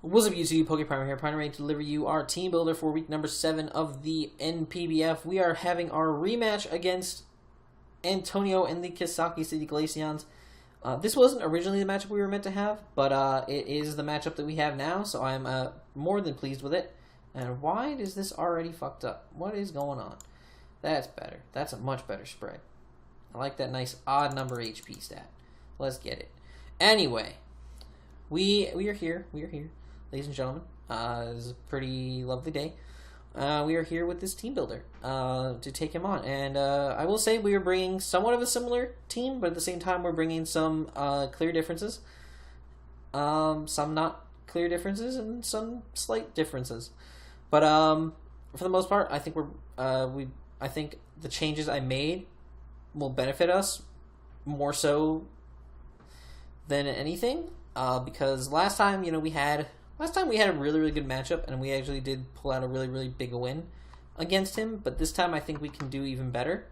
Wassup YouTube, PokePrimer here, ready to deliver you our team builder for week number 7 of the NPBF. We are having our rematch against Antonio and the Kisaki City Glaceons. This wasn't originally the matchup we were meant to have, but it is the matchup that we have now, so I'm more than pleased with it. And why is this already fucked up? What is going on? That's better. That's a much better spread. I like that nice odd number HP stat. Let's get it. Anyway, we are here. We are here. Ladies and gentlemen, it's a pretty lovely day. We are here with this team builder to take him on. And I will say we are bringing somewhat of a similar team, but at the same time we're bringing some clear differences. Some not clear differences and some slight differences. But for the most part, I think I think the changes I made will benefit us more so than anything. Because last time, we had a really good matchup, and we actually did pull out a really big win against him. But this time, I think we can do even better.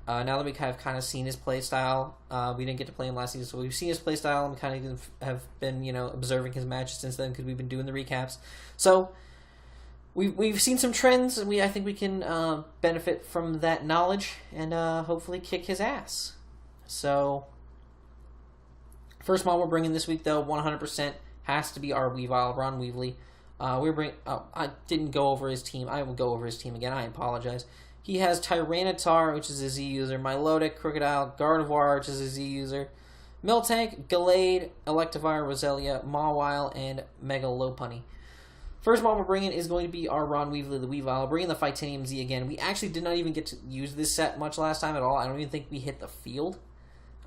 Now that we kind of seen his play style, we didn't get to play him last season, so we've seen his play style, and we kind of have been observing his matches since then because we've been doing the recaps. So we've seen some trends, and I think we can benefit from that knowledge and hopefully kick his ass. So first mod we're bringing this week, though, 100%. Has to be our Weavile, Ron Weasley. I didn't go over his team. I will go over his team again. I apologize. He has Tyranitar, which is a Z user, Milotic, Crocodile, Gardevoir, which is a Z user, Miltank, Gallade, Electivire, Roselia, Mawile, and Mega Lopunny. First mod we're bringing is going to be our Ron Weasley, the Weavile. Bringing the Titanium Z again. We actually did not even get to use this set much last time at all. I don't even think we hit the field.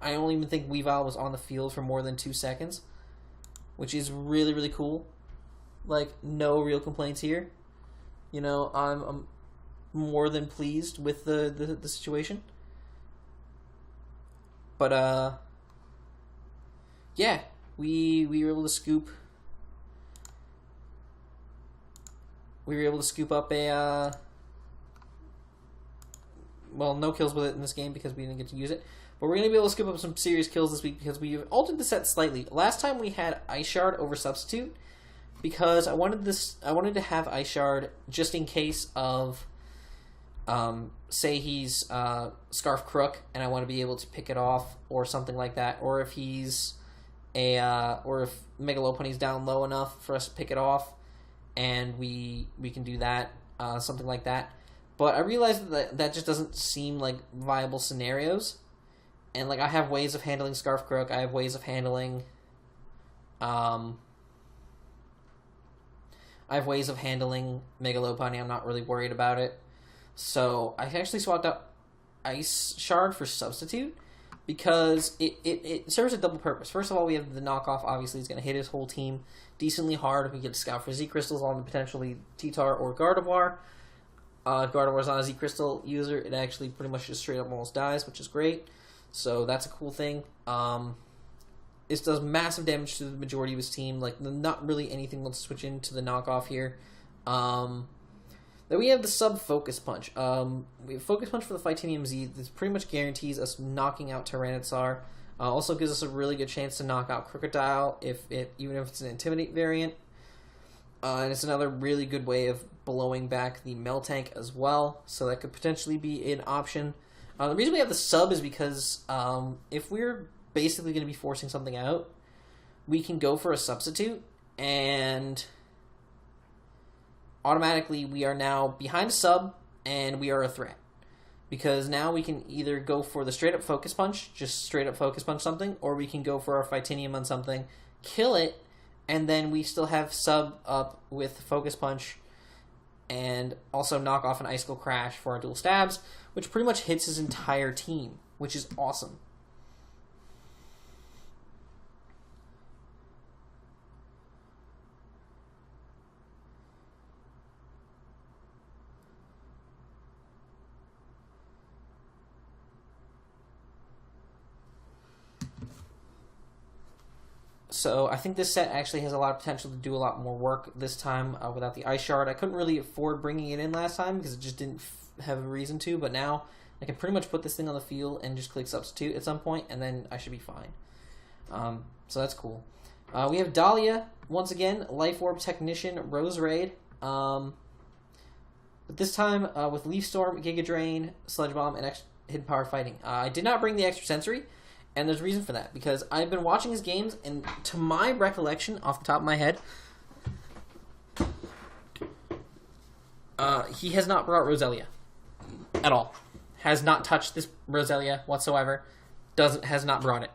I don't even think Weavile was on the field for more than 2 seconds. Which is really cool. Like, no real complaints here. I'm more than pleased with the situation. But yeah, we were able to scoop. We were able to scoop up a well, no kills with it in this game because we didn't get to use it. But we're going to be able to scoop up some serious kills this week because we've altered the set slightly. Last time we had Ice Shard over Substitute because I wanted to have Ice Shard just in case of, say he's Scarf Crook and I want to be able to pick it off or something like that, or if he's or if Mega Lopunny's down low enough for us to pick it off, and we can do that, something like that. But I realized that just doesn't seem like viable scenarios. And, like, I have ways of handling Scarf Crook. I have ways of handling... I have ways of handling Mega Lopunny. I'm not really worried about it. So, I actually swapped out Ice Shard for Substitute because it serves a double purpose. First of all, we have the knockoff. Obviously, it's going to hit his whole team decently hard. We get to scout for Z-Crystals on potentially T-Tar or Gardevoir. Gardevoir's not a Z-Crystal user. It actually pretty much just straight up almost dies, which is great. So that's a cool thing. It does massive damage to the majority of his team. Like, not really anything. Let's switch into the knockoff here. Then we have the sub-Focus Punch. We have Focus Punch for the Titanium Z. This pretty much guarantees us knocking out Tyranitar. Also gives us a really good chance to knock out Crocodile, even if it's an Intimidate variant. And it's another really good way of blowing back the Miltank as well. So that could potentially be an option. The reason we have the sub is because if we're basically going to be forcing something out, we can go for a substitute, and automatically we are now behind a sub, and we are a threat. Because now we can either go for the straight-up Focus Punch, just straight-up Focus Punch something, or we can go for our Titanium on something, kill it, and then we still have sub up with Focus Punch, and also knock off an Icicle Crash for our dual stabs, which pretty much hits his entire team, which is awesome. So I think this set actually has a lot of potential to do a lot more work this time without the Ice Shard. I couldn't really afford bringing it in last time because it just didn't have a reason to, but now I can pretty much put this thing on the field and just click Substitute at some point, and then I should be fine. So that's cool. We have Dahlia, once again, Life Orb Technician, Rose Raid. But this time with Leaf Storm, Giga Drain, Sludge Bomb, and Hidden Power Fighting. I did not bring the Extra Sensory, and there's a reason for that, because I've been watching his games, and to my recollection, off the top of my head, he has not brought Roselia at all. Has not touched this Roselia whatsoever. Has not brought it.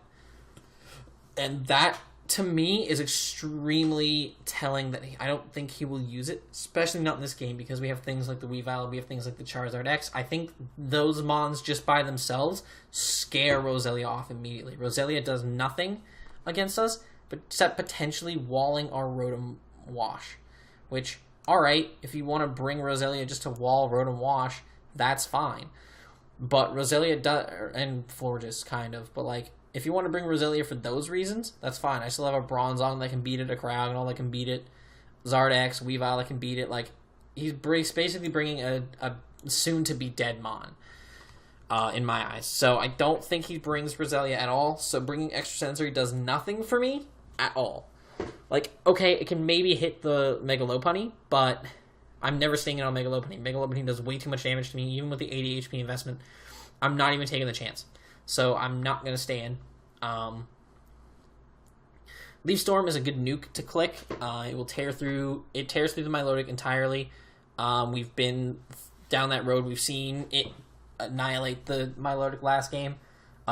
And that, to me, is extremely telling that I don't think he will use it, especially not in this game, because we have things like the Weavile, we have things like the Charizard X. I think those mons just by themselves scare Roselia off immediately. Roselia does nothing against us, but except potentially walling our Rotom Wash, which, alright, if you want to bring Roselia just to wall Rotom Wash, that's fine. But Roselia does, and Florges, kind of, but like, if you want to bring Roselia for those reasons, that's fine. I still have a Bronzong that can beat it, a Cryogonal that can beat it, Zardex, Weavile that can beat it. Like, he's basically bringing a soon-to-be-dead Mon, in my eyes. So I don't think he brings Roselia at all, so bringing Extra Sensory does nothing for me at all. Like, okay, it can maybe hit the Mega Lopunny, but I'm never staying in on Mega Lopunny. Mega Lopunny does way too much damage to me, even with the 80 HP investment. I'm not even taking the chance. So I'm not going to stay in. Leaf Storm is a good nuke to click. It will tears through the Milotic entirely. We've been down that road. We've seen it annihilate the Milotic last game.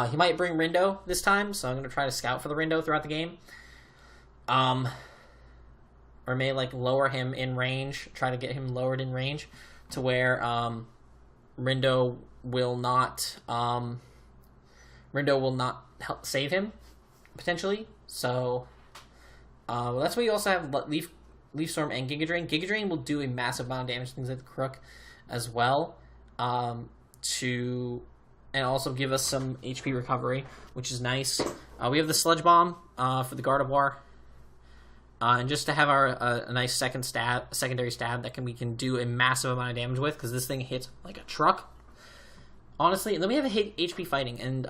He might bring Rindo this time, so I'm going to try to scout for the Rindo throughout the game. Or may like lower him in range, try to get him lowered in range to where Rindo will not help save him potentially. So that's why you also have Leaf Storm and Giga Drain. Giga Drain will do a massive amount of damage to things like the Crook as well, and also give us some HP recovery, which is nice. We have the Sludge Bomb for the Gardevoir. And just to have a nice secondary stab that we can do a massive amount of damage with, because this thing hits like a truck, honestly. And then we have a HP Fighting, and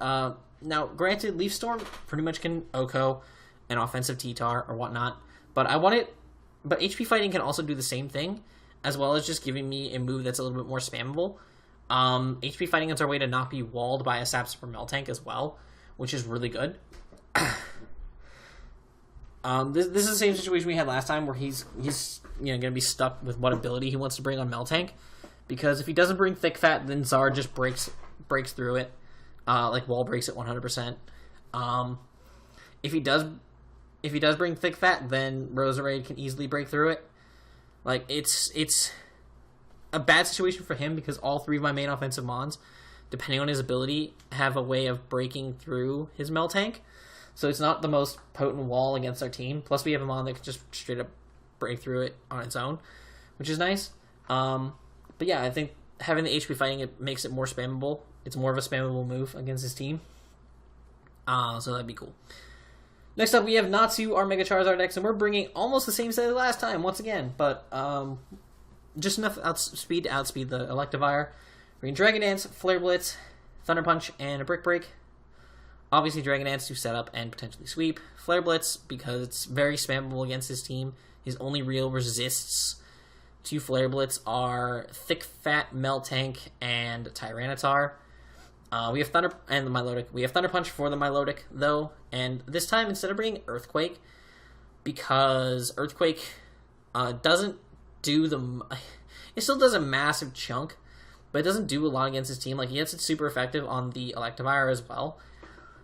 now granted, Leaf Storm pretty much can OHKO an offensive T-Tar or whatnot, but HP Fighting can also do the same thing, as well as just giving me a move that's a little bit more spammable. HP Fighting is our way to not be walled by a Sap Super Meltank as well, which is really good. This is the same situation we had last time, where he's going to be stuck with what ability he wants to bring on Meltank, because if he doesn't bring Thick Fat, then Zard just breaks through it, like wall breaks it 100%. If he does bring Thick Fat, then Roserade can easily break through it. Like, it's a bad situation for him, because all three of my main offensive mons, depending on his ability, have a way of breaking through his Meltank. So it's not the most potent wall against our team. Plus, we have a mon that can just straight up break through it on its own, which is nice. But yeah, I think having the HP Fighting, it makes it more spammable. It's more of a spammable move against his team. So that'd be cool. Next up, we have Natsu, our Mega Charizard X, and we're bringing almost the same set as last time, once again. But just enough speed to outspeed the Electivire. We're in Dragon Dance, Flare Blitz, Thunder Punch, and a Brick Break. Obviously, Dragon Dance to set up and potentially sweep. Flare Blitz, because it's very spammable against his team. His only real resists to Flare Blitz are Thick Fat, Meltank, and Tyranitar. We have Thunder and the Milotic. We have Thunder Punch for the Milotic, though. And this time, instead of bringing Earthquake, because Earthquake doesn't do the... It still does a massive chunk, but it doesn't do a lot against his team. Like, yes, it's super effective on the Electivire as well.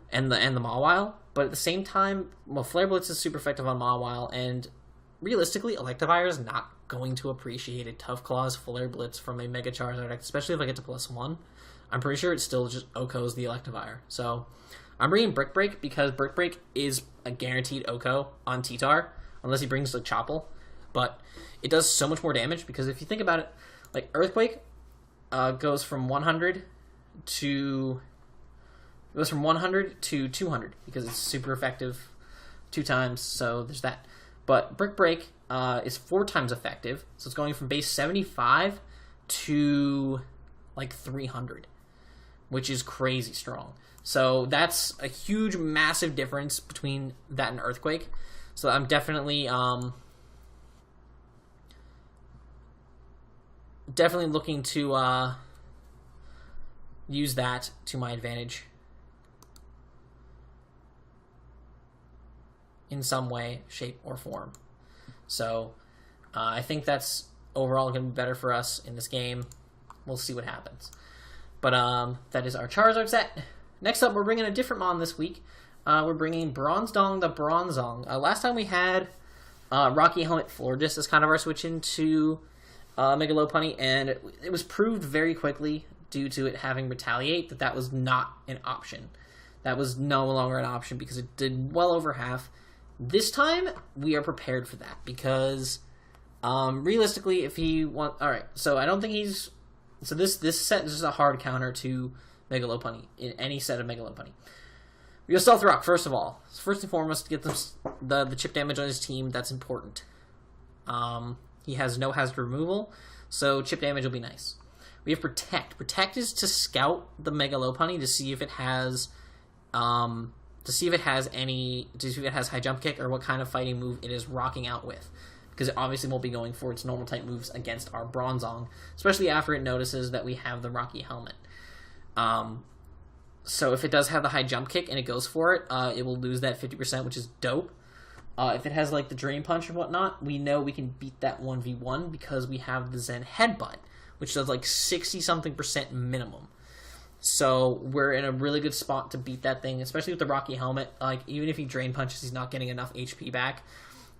And the Mawile, but at the same time, well, Flare Blitz is super effective on Mawile, and realistically, Electivire is not going to appreciate a Tough Claws Flare Blitz from a Mega Charizard, especially if I get to +1. I'm pretty sure it still just OHKOs the Electivire. So I'm bringing Brick Break, because Brick Break is a guaranteed OHKO on T-Tar, unless he brings the Chople. But it does so much more damage, because if you think about it, like Earthquake goes from 100 to 200, because it's super effective 2 times, so there's that. But Brick Break is 4 times effective, so it's going from base 75 to like 300, which is crazy strong. So that's a huge, massive difference between that and Earthquake. So I'm definitely looking to use that to my advantage in some way, shape, or form. So I think that's overall going to be better for us in this game. We'll see what happens. But that is our Charizard set. Next up, we're bringing a different mon this week. We're bringing Bronzedong the Bronzong. Last time we had Rocky Helmet Florges as kind of our switch into Mega Lopunny, and it was proved very quickly due to it having Retaliate that was not an option. That was no longer an option because it did well over half. This time, we are prepared for that because realistically, if he wants... Alright, so I don't think he's... So this set is just a hard counter to Mega Lopunny in any set of Mega Lopunny. We'll Stealth Rock, first of all. First and foremost, to get the chip damage on his team, that's important. He has no hazard removal, so chip damage will be nice. We have Protect. Protect is to scout the Mega Lopunny to see if it has high jump kick or what kind of fighting move it is rocking out with. Because it obviously won't be going for its normal type moves against our Bronzong, especially after it notices that we have the Rocky Helmet. So if it does have the high jump kick and it goes for it, it will lose that 50%, which is dope. If it has like the Drain Punch and whatnot, we know we can beat that 1v1 because we have the Zen Headbutt, which does like 60-something% minimum. So we're in a really good spot to beat that thing, especially with the Rocky Helmet. Like even if he Drain Punches, he's not getting enough HP back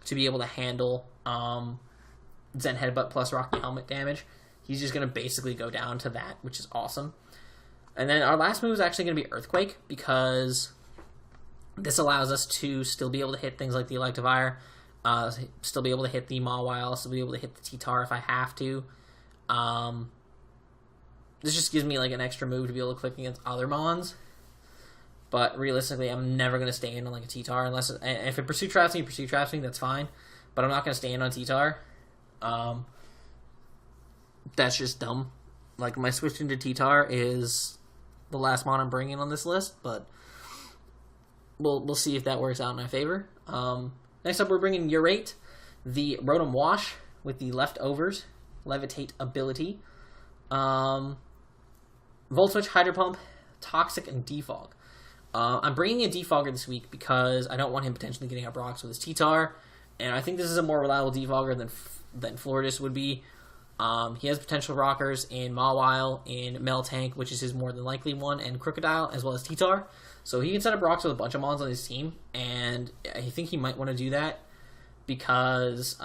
to be able to handle Zen Headbutt plus Rocky Helmet damage. He's just going to basically go down to that, which is awesome. And then our last move is actually going to be Earthquake, because this allows us to still be able to hit things like the Electivire, still be able to hit the Mawile, still be able to hit the T-Tar if I have to. This just gives me like an extra move to be able to click against other Mons. But realistically, I'm never going to stay in on like a T-Tar unless if it Pursuit Traps me, that's fine. But I'm not going to stay in on T-Tar. That's just dumb. Like my switch into T-Tar is the last mon I'm bringing on this list, but we'll see if that works out in my favor. Next up, we're bringing Urate, the Rotom Wash with the Leftovers Levitate ability. Volt Switch, Hydro Pump, Toxic, and Defog. I'm bringing a Defogger this week because I don't want him potentially getting up rocks with his T-Tar, and I think this is a more reliable Defogger than Florges would be. He has potential rockers in Mawile, in Meltank, which is his more than likely one, and Crocodile, as well as T-Tar. So he can set up rocks with a bunch of mons on his team, and I think he might want to do that because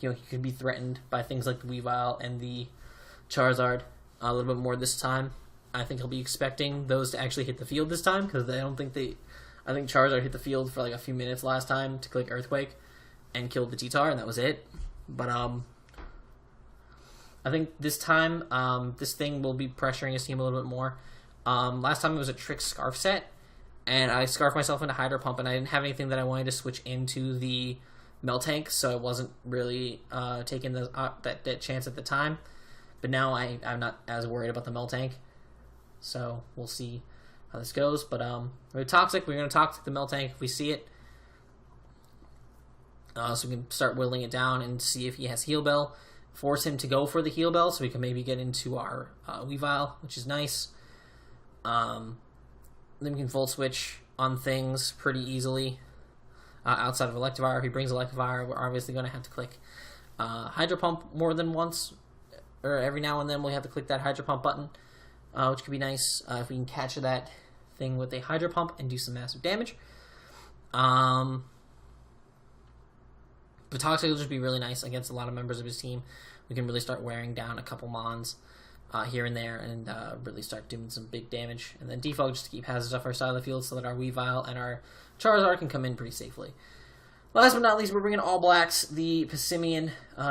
he could be threatened by things like the Weavile and the Charizard a little bit more this time. I think he'll be expecting those to actually hit the field this time because I think Charizard hit the field for like a few minutes last time to click Earthquake and killed the T-Tar, and that was it. But I think this time, this thing will be pressuring his team a little bit more. Last time it was a Trick Scarf set, and I scarfed myself into Hydro Pump, and I didn't have anything that I wanted to switch into the Meltank, so I wasn't really taking that chance at the time. But now I'm not as worried about the Meltank, so we'll see how this goes. But with Toxic, we're going to Toxic the Meltank if we see it. So we can start whittling it down and see if he has Heal Bell. Force him to go for the Heal Bell so we can maybe get into our Weavile, which is nice. Then we can Volt Switch on things pretty easily. Outside of Electivire, if he brings Electivire, we're obviously going to have to click Hydro Pump more than once. Or every now and then we'll have to click that Hydro Pump button, which could be nice if we can catch that thing with a Hydro Pump and do some massive damage. But Toxic will just be really nice against a lot of members of his team. We can really start wearing down a couple mons here and there and really start doing some big damage. And then Defog just to keep hazards off our side of the field so that our Weavile and our Charizard can come in pretty safely. Last but not least, we're bringing All Blacks, the Passimian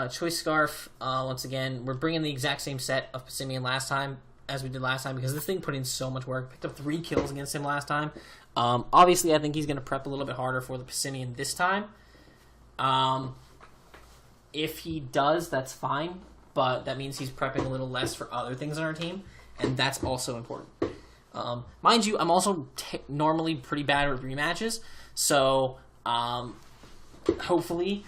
Choice Scarf. Once again, we're bringing the exact same set of Passimian as we did last time because this thing put in so much work. Picked up 3 kills against him last time. Obviously, I think he's going to prep a little bit harder for the Passimian this time. If he does, that's fine, but that means he's prepping a little less for other things on our team, and that's also important. Mind you, I'm also normally pretty bad with rematches, so hopefully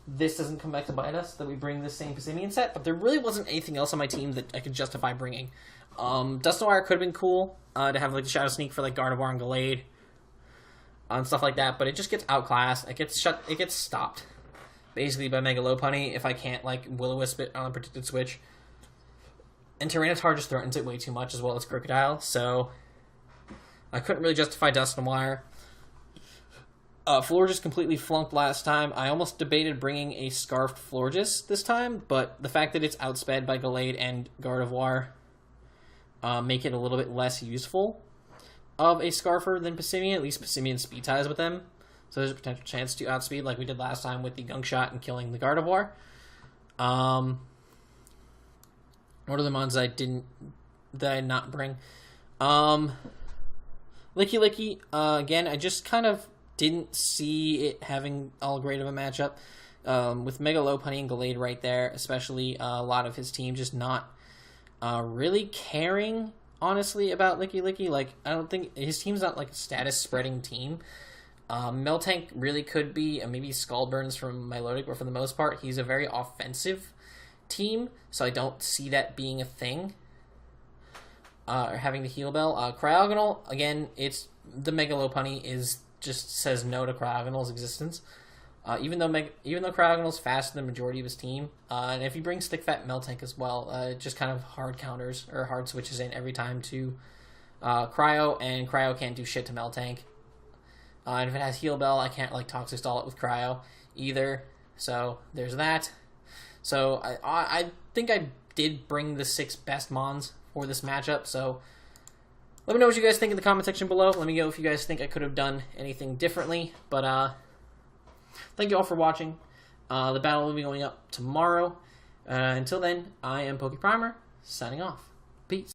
this doesn't come back to bite us, that we bring this same Pissimian set, but there really wasn't anything else on my team that I could justify bringing. Dusknoir could have been cool to have like the Shadow Sneak for like Gardevoir and Gallade and stuff like that, but it just gets outclassed. It gets stopped basically by Mega Lopunny if I can't like Will-O-Wisp it on a predicted switch. And Tyranitar just threatens it way too much, as well as Crocodile, so I couldn't really justify Dusknoir. Florges completely flunked last time. I almost debated bringing a Scarfed Florges this time, but the fact that it's outsped by Gallade and Gardevoir make it a little bit less useful of a Scarfer than Pissimian. At least Pissimian speed ties with them, so there's a potential chance to outspeed like we did last time with the Gunk Shot and killing the Gardevoir. What are the mons that I not bring? Licky Licky, again, I just kind of didn't see it having all great of a matchup. With Mega Lopunny and Gallade right there, especially a lot of his team just not really caring, honestly, about Licky Licky. Like, I don't think his team's not like a status spreading team. Miltank really could be, maybe Scaldburns from Milotic, but for the most part, he's a very offensive team, so I don't see that being a thing. Or having the Heal Bell. Cryogonal, again, it's the Mega Lopunny just says no to Cryogonal's existence. Even though Cryogonal's faster than the majority of his team, and if you bring Stick Fat Miltank as well, it just kind of hard counters or hard switches in every time to Cryo, and Cryo can't do shit to Miltank. And if it has Heal Bell, I can't like Toxic Stall it with Cryo either. So there's that. So I think I did bring the 6 best mons for this matchup. So let me know what you guys think in the comment section below. Let me know if you guys think I could have done anything differently. But thank you all for watching. The battle will be going up tomorrow. Until then, I am PokePrimer, signing off. Peace.